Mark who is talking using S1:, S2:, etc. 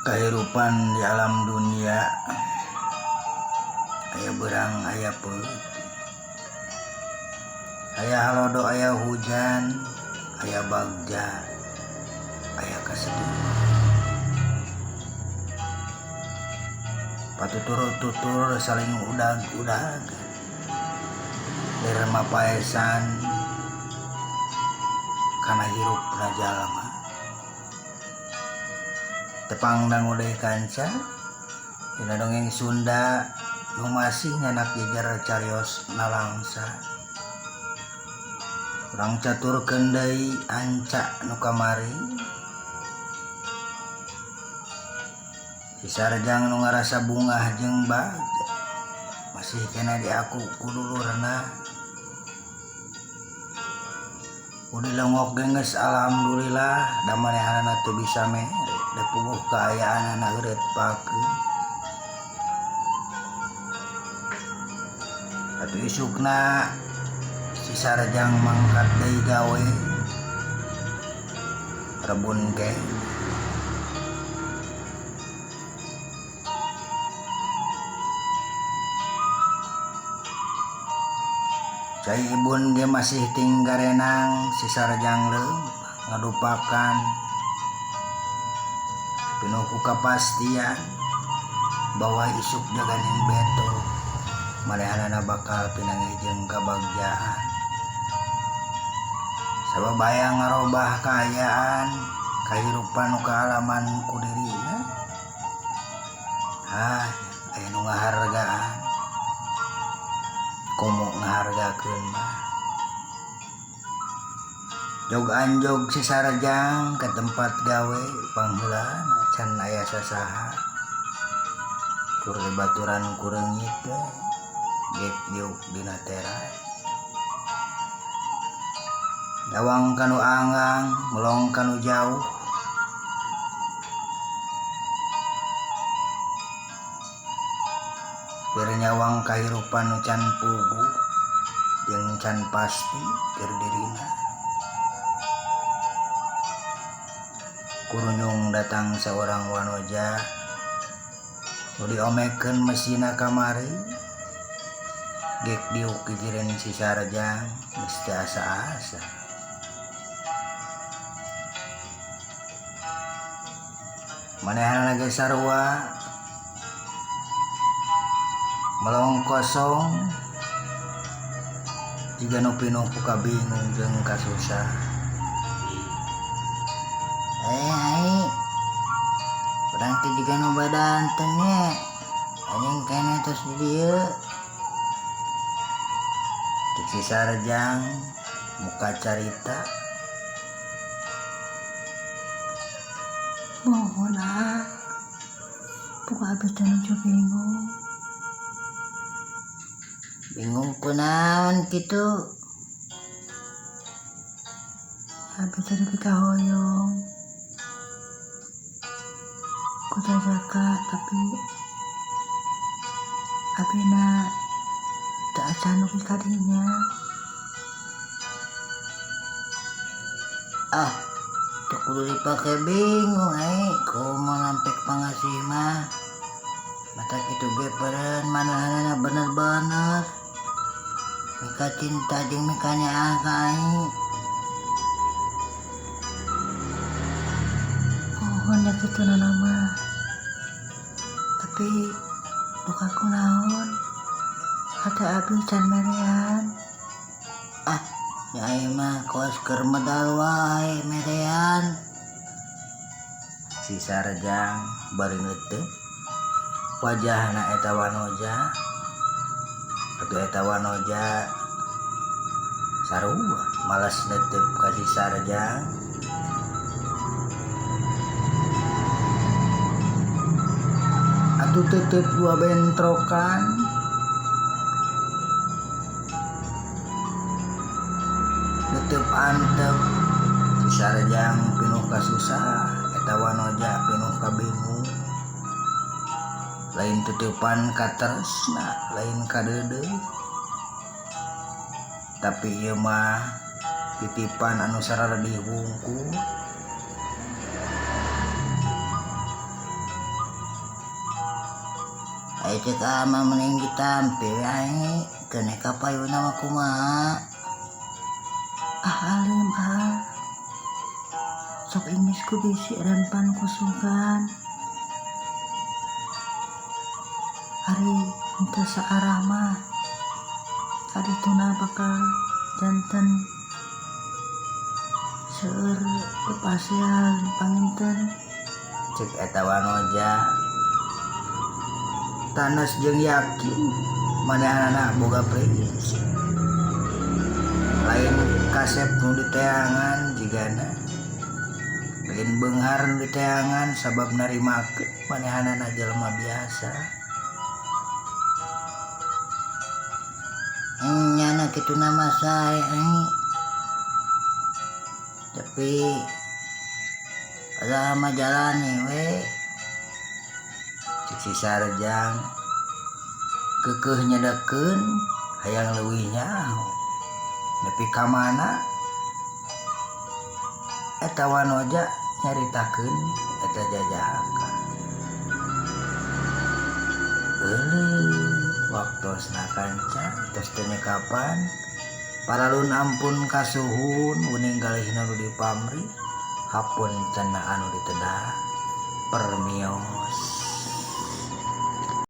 S1: Kehidupan di alam dunia aya berang aya peuting, aya halodo aya hujan, aya bagja, aya kasedih. Patutur-tutur saling udag-udag, lerema paesan kana hirupna jalma. Tepangdang udah kanca dina dongeng Sunda nu masih nyanak jejer carios nalangsa. Urang caturkeun deui anca nu kamari, si sarjang nu ngarasa bungah jeung bagja masih kena di aku ku dulurna. Udah lengok genges alhamdulillah, da manehanana teu bisa mere, da puguh kaayaanana eureut pakeun. Atuh isukna si sarjang mangkat deui gawe rebun ke. Cai ibun ge masih tinggarenang si sarjang leumpah ngadupakan pinuh ku kapastian bahwa isuk jaganing beto manehanana bakal pinanggih jeung kabagjaan. Sababaya ngarobah kaayaan kahirupan nu kaalaman ku dirina. Aya nu ngahargaan, komo ngahargakeun mah. Jog anjog si sarjang ke tempat gawe pangheulana can aya sasaha. Tur baturan ku reungit we gek diuk dina teras. Nyawang kanu anggang melong kanu jauh, keur nyawang kahirupan nu can puguh jeung can pasti keur dirina. Kurunyung datang seorang wanoja nu diomekeun mesina kamari, gek diuk kijireun si sarjang geus teu asa-asa. Manehanana ge sarua melong kosong jiga nu pinuh ku kabingung jeung kasusah. Ai urang teh jiga nu badanten nya anjing kene tos di dieu. Cek si sarjang muka carita,
S2: mohon buka abis dan udah
S1: bingung kunaon kitu.
S2: habis dari pika hoyong ku jajaka tapi abina tak acan uki kadinya.
S1: Teu kudu dipake bingung kumaha nampek pangasih mah. Mata kitu ge peureun manahanana bener-bener mika cinta jeung mika nyaah ka aing.
S2: Mohon ya kitu nama tapi lukaku naon hati abi can merean.
S1: Ya aing mah kos keur medal wae merean. Si sarjang bari neuteuk wajahna eta wanoja, atuh eta wanoja sarua malas neuteuk ka si sarjang. Atuh teuteuk dua bentrokan, neuteuk antep si sarjang pinuh kasusah, eta wanoja pinuh kabingung. Lain tutupan ka tresna, lain ka deudeuh. Tapi ieu mah titipan anu sarara dihungkul Ayo cek ama mending ditampe ae kene kapayuna mah kumaha.
S2: Alim sok ingis ku bisi rempan kusugan hari ente saarah mah kadituna bakal janten seueur bepasihan panginten.
S1: Cek eta wanoja tanas jeung yakin manehanana boga prinsip lain kasep nu diteangan jigana lain beunghar nu diteangan sabab narimakeun manehanana jelema biasa. Nyana kitu nama saya tapi ada mah jalani we cik si sarjang kekeh nyedekeun hayang leuwih nyaho nepi ka mana eta wanoja nyaritakeun eta jajaka waktosna kanca tos teu kapan paralun ampun kasuhun uning galihna nu dipamri hapun cenah anu ditedah permios.